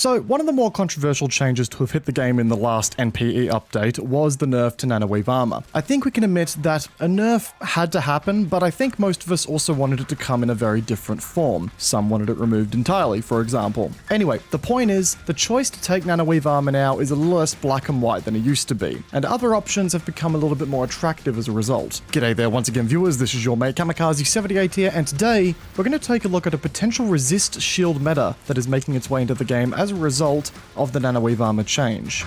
So one of the more controversial changes to have hit the game in the last NPE update was the nerf to Nanoweave armor. I think we can admit that a nerf had to happen, but I think most of us also wanted it to come in a very different form. Some wanted it removed entirely, for example. Anyway, the point is, the choice to take Nanoweave armor now is a little less black and white than it used to be, and other options have become a little bit more attractive as a result. G'day there once again viewers, this is your mate Kamikaze78 here, and today we're going to take a look at a potential resist shield meta that is making its way into the game as a result of the Nanoweave armor change.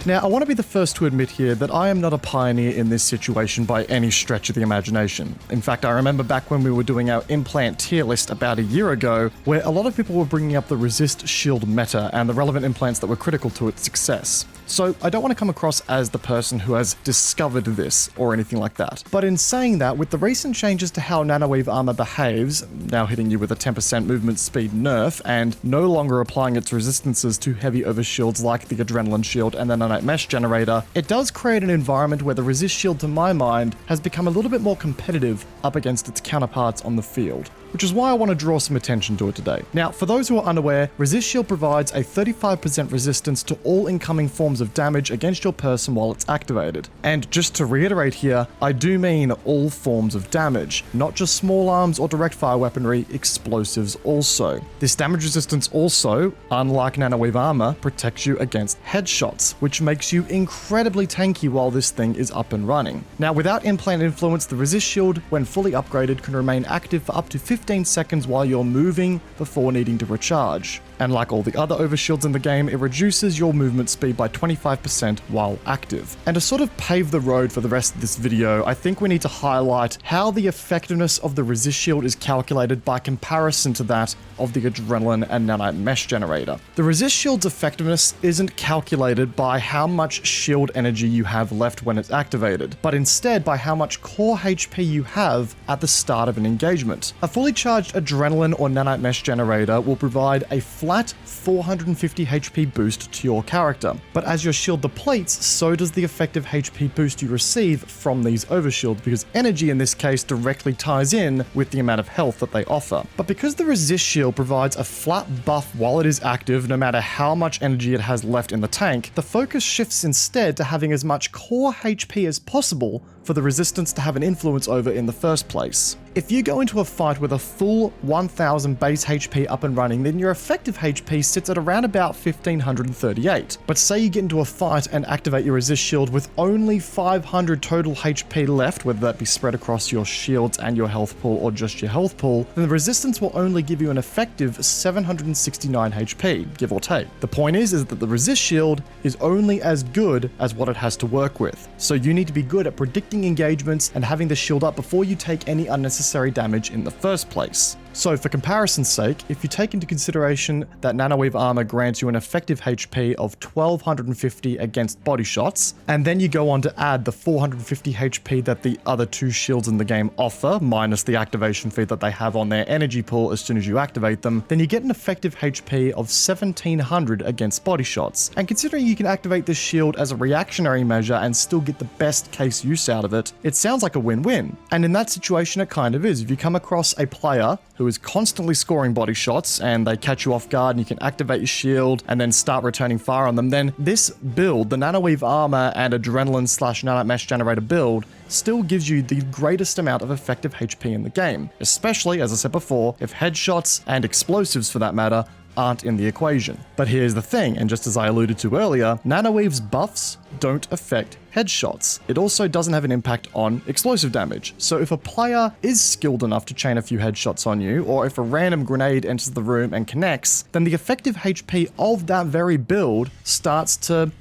Now, I want to be the first to admit here that I am not a pioneer in this situation by any stretch of the imagination. In fact, I remember back when we were doing our implant tier list about a year ago, where a lot of people were bringing up the resist shield meta and the relevant implants that were critical to its success. So I don't want to come across as the person who has discovered this or anything like that. But in saying that, with the recent changes to how Nanoweave armor behaves, now hitting you with a 10% movement speed nerf, and no longer applying its resistances to heavy overshields like the Adrenaline Shield and the Nanite Mesh Generator, it does create an environment where the resist shield, to my mind, has become a little bit more competitive up against its counterparts on the field, which is why I want to draw some attention to it today. Now, for those who are unaware, Resist Shield provides a 35% resistance to all incoming forms of damage against your person while it's activated. And just to reiterate here, I do mean all forms of damage, not just small arms or direct fire weaponry, explosives also. This damage resistance also, unlike Nanoweave armor, protects you against headshots, which makes you incredibly tanky while this thing is up and running. Now, without implant influence, the Resist Shield, when fully upgraded, can remain active for up to 15 seconds while you're moving before needing to recharge. And like all the other overshields in the game, it reduces your movement speed by 25% while active. And to sort of pave the road for the rest of this video, I think we need to highlight how the effectiveness of the Resist Shield is calculated by comparison to that of the Adrenaline and Nanite Mesh Generator. The Resist Shield's effectiveness isn't calculated by how much shield energy you have left when it's activated, but instead by how much core HP you have at the start of an engagement. A fully charged Adrenaline or Nanite Mesh Generator will provide a flat 450 HP boost to your character, but as your shield depletes, so does the effective HP boost you receive from these overshields, because energy in this case directly ties in with the amount of health that they offer. But because the Resist Shield provides a flat buff while it is active, no matter how much energy it has left in the tank, the focus shifts instead to having as much core HP as possible for the resistance to have an influence over in the first place. If you go into a fight with a full 1000 base HP up and running, then your effective HP sits at around about 1538. But say you get into a fight and activate your Resist Shield with only 500 total HP left, whether that be spread across your shields and your health pool or just your health pool, then the resistance will only give you an effective 769 HP, give or take. The point is that the Resist Shield is only as good as what it has to work with. So you need to be good at predicting engagements and having the shield up before you take any unnecessary damage in the first place. So for comparison's sake, if you take into consideration that Nanoweave armor grants you an effective HP of 1250 against body shots, and then you go on to add the 450 HP that the other two shields in the game offer, minus the activation fee that they have on their energy pool as soon as you activate them, then you get an effective HP of 1700 against body shots. And considering you can activate this shield as a reactionary measure and still get the best case use out of it, it sounds like a win-win. And in that situation, it kind of is. If you come across a player who is constantly scoring body shots and they catch you off guard and you can activate your shield and then start returning fire on them, then this build, the Nanoweave armor and Adrenaline / Nanite Mesh Generator build, still gives you the greatest amount of effective HP in the game, especially, as I said before, if headshots and explosives for that matter aren't in the equation. But here's the thing, and just as I alluded to earlier, Nanoweave's buffs don't affect headshots. It also doesn't have an impact on explosive damage. So if a player is skilled enough to chain a few headshots on you, or if a random grenade enters the room and connects, then the effective HP of that very build starts to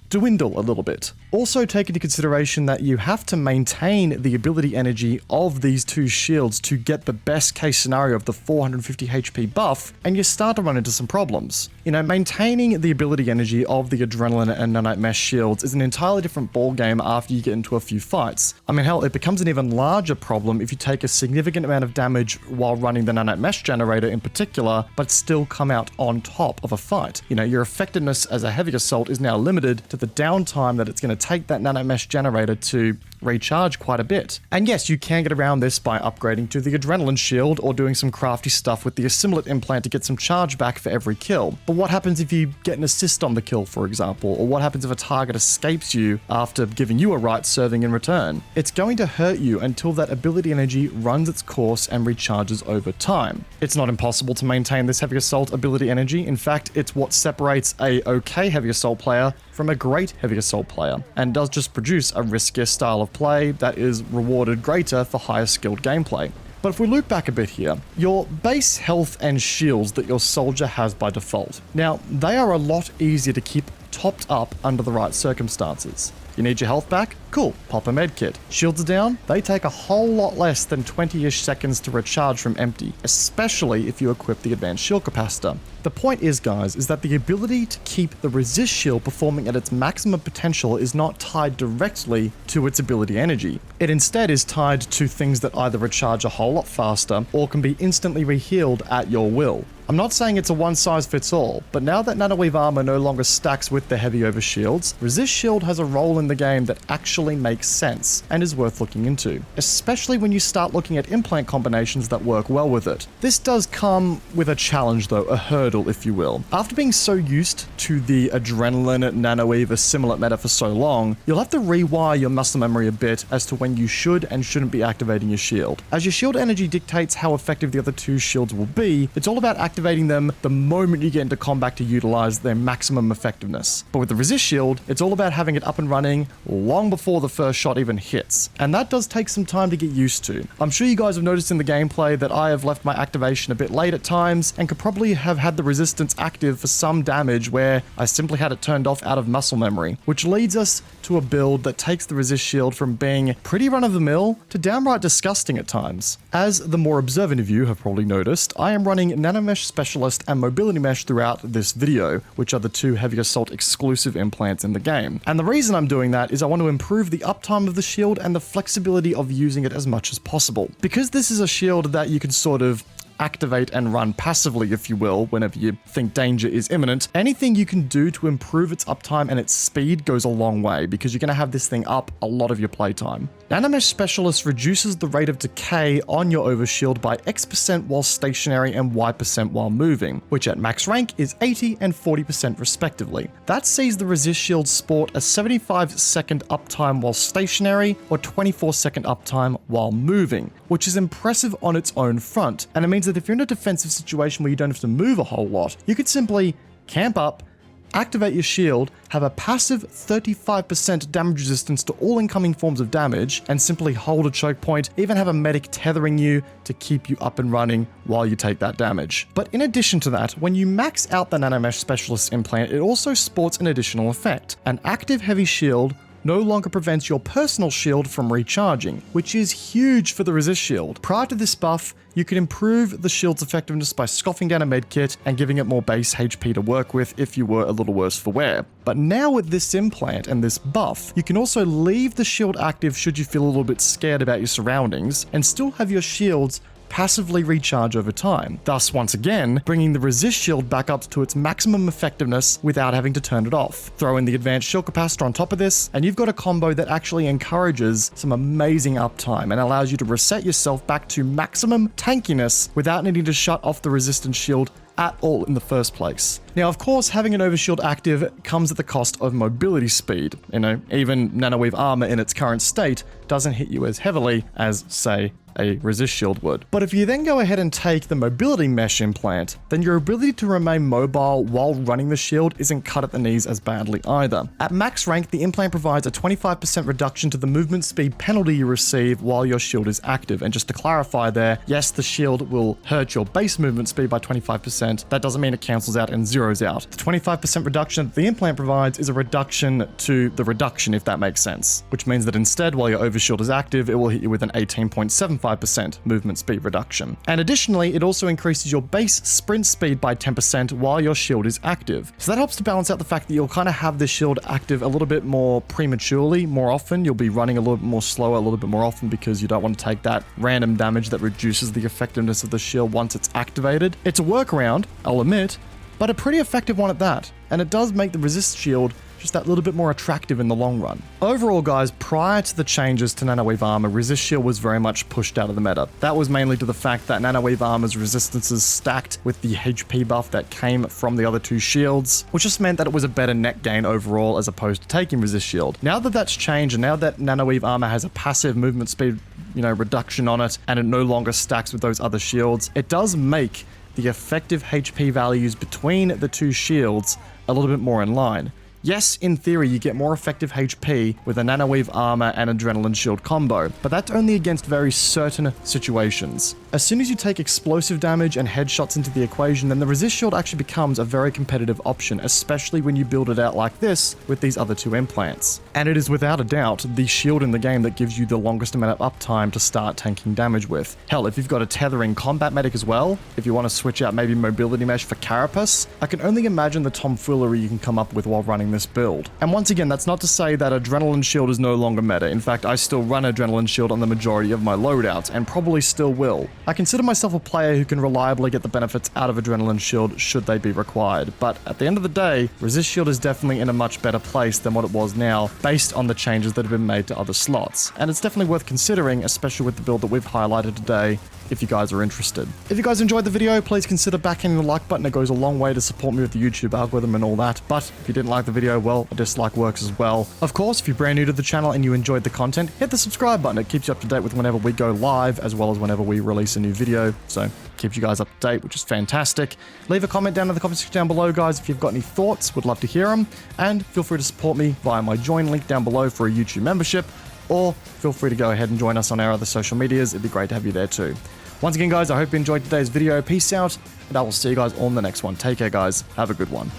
dwindle a little bit. Also take into consideration that you have to maintain the ability energy of these two shields to get the best case scenario of the 450 HP buff, and you start to run into some problems. You know, maintaining the ability energy of the Adrenaline and Nanite Mesh shields is an entirely different ballgame after you get into a few fights. I mean, hell, it becomes an even larger problem if you take a significant amount of damage while running the Nanite Mesh Generator in particular, but still come out on top of a fight. You know, your effectiveness as a heavy assault is now limited to the downtime that it's going to going to take that nanomesh generator to recharge quite a bit. And yes, you can get around this by upgrading to the adrenaline shield or doing some crafty stuff with the assimilate implant to get some charge back for every kill. But what happens if you get an assist on the kill, for example? Or what happens if a target escapes you after giving you a right serving in return? It's going to hurt you until that ability energy runs its course and recharges over time. It's not impossible to maintain this heavy assault ability energy. In fact, it's what separates a okay heavy assault player from a great heavy assault player, and does just produce a riskier style of play that is rewarded greater for higher skilled gameplay. But if we loop back a bit here, your base health and shields that your soldier has by default. Now, they are a lot easier to keep topped up under the right circumstances. You need your health back? Cool, pop a medkit. Shields are down? They take a whole lot less than 20-ish seconds to recharge from empty, especially if you equip the advanced shield capacitor. The point is, guys, is that the ability to keep the resist shield performing at its maximum potential is not tied directly to its ability energy. It instead is tied to things that either recharge a whole lot faster or can be instantly rehealed at your will. I'm not saying it's a one-size-fits-all, but now that Nanoweave armor no longer stacks with the heavy overshields, resist shield has a role in the game that actually makes sense and is worth looking into, especially when you start looking at implant combinations that work well with it. This does come with a challenge though, a hurdle if you will. After being so used to the adrenaline Nanoweave assimilate meta for so long, you'll have to rewire your muscle memory a bit as to when you should and shouldn't be activating your shield. As your shield energy dictates how effective the other two shields will be, it's all about activating them the moment you get into combat to utilize their maximum effectiveness. But with the resist shield, it's all about having it up and running long before the first shot even hits. And that does take some time to get used to. I'm sure you guys have noticed in the gameplay that I have left my activation a bit late at times and could probably have had the resistance active for some damage where I simply had it turned off out of muscle memory, which leads us to a build that takes the resist shield from being pretty run-of-the-mill to downright disgusting at times. As the more observant of you have probably noticed, I am running Nanomesh Specialist and Mobility Mesh throughout this video, which are the two heavy assault exclusive implants in the game. And the reason I'm doing that is I want to improve the uptime of the shield and the flexibility of using it as much as possible. Because this is a shield that you can sort of activate and run passively, if you will, whenever you think danger is imminent, anything you can do to improve its uptime and its speed goes a long way, because you're going to have this thing up a lot of your playtime. Nanomesh Specialist reduces the rate of decay on your overshield by X% while stationary and Y% while moving, which at max rank is 80 and 40% respectively. That sees the resist shield sport a 75-second uptime while stationary or 24-second uptime while moving, which is impressive on its own front, and it means that if you're in a defensive situation where you don't have to move a whole lot, you could simply camp up, activate your shield, have a passive 35% damage resistance to all incoming forms of damage, and simply hold a choke point, even have a medic tethering you to keep you up and running while you take that damage. But in addition to that, when you max out the Nanomesh Specialist implant, it also sports an additional effect. An active heavy shield no longer prevents your personal shield from recharging, which is huge for the resist shield. Prior to this buff, you could improve the shield's effectiveness by scoffing down a medkit and giving it more base HP to work with if you were a little worse for wear. But now with this implant and this buff, you can also leave the shield active should you feel a little bit scared about your surroundings, and still have your shields passively recharge over time, thus once again bringing the resist shield back up to its maximum effectiveness without having to turn it off. Throw in the advanced shield capacitor on top of this, and you've got a combo that actually encourages some amazing uptime and allows you to reset yourself back to maximum tankiness without needing to shut off the resistance shield at all in the first place. Now, of course, having an overshield active comes at the cost of mobility speed. Even Nanoweave armor in its current state doesn't hit you as heavily as, say, a resist shield would. But if you then go ahead and take the mobility mesh implant, then your ability to remain mobile while running the shield isn't cut at the knees as badly either. At max rank, the implant provides a 25% reduction to the movement speed penalty you receive while your shield is active. And just to clarify there, yes, the shield will hurt your base movement speed by 25%. That doesn't mean it cancels out and zeroes out. The 25% reduction that the implant provides is a reduction to the reduction, if that makes sense. Which means that instead, while your overshield is active, it will hit you with an 18.75% movement speed reduction. And additionally, it also increases your base sprint speed by 10% while your shield is active. So that helps to balance out the fact that you'll kind of have the shield active a little bit more prematurely, more often. You'll be running a little bit more slower, a little bit more often, because you don't want to take that random damage that reduces the effectiveness of the shield once it's activated. It's a workaround, I'll admit, but a pretty effective one at that. And it does make the resist shield just that little bit more attractive in the long run. Overall, guys, prior to the changes to Nanoweave armor, Resist Shield was very much pushed out of the meta. That was mainly to the fact that Nanoweave armor's resistances stacked with the HP buff that came from the other two shields, which just meant that it was a better net gain overall as opposed to taking Resist Shield. Now that that's changed, and now that Nanoweave armor has a passive movement speed, reduction on it, and it no longer stacks with those other shields, it does make the effective HP values between the two shields a little bit more in line. Yes, in theory, you get more effective HP with a Nanoweave armor and Adrenaline Shield combo, but that's only against very certain situations. As soon as you take explosive damage and headshots into the equation, then the Resist Shield actually becomes a very competitive option, especially when you build it out like this with these other two implants. And it is without a doubt the shield in the game that gives you the longest amount of uptime to start tanking damage with. Hell, if you've got a tethering combat medic as well, if you want to switch out maybe mobility mesh for Carapace, I can only imagine the tomfoolery you can come up with while running this build. And once again, that's not to say that Adrenaline Shield is no longer meta. In fact, I still run Adrenaline Shield on the majority of my loadouts, and probably still will. I consider myself a player who can reliably get the benefits out of Adrenaline Shield should they be required, but at the end of the day, Resist Shield is definitely in a much better place than what it was now, based on the changes that have been made to other slots. And it's definitely worth considering, especially with the build that we've highlighted today, if you guys are interested. If you guys enjoyed the video, please consider backhanding the like button. It goes a long way to support me with the YouTube algorithm and all that. But if you didn't like the video, well, a dislike works as well. Of course, if you're brand new to the channel and you enjoyed the content, hit the subscribe button. It keeps you up to date with whenever we go live, as well as whenever we release a new video. So keeps you guys up to date, which is fantastic. Leave a comment down in the comment section down below, guys, if you've got any thoughts. Would love to hear them. And feel free to support me via my join link down below for a YouTube membership, or feel free to go ahead and join us on our other social medias. It'd be great to have you there too. Once again, guys, I hope you enjoyed today's video. Peace out, and I will see you guys on the next one. Take care, guys. Have a good one.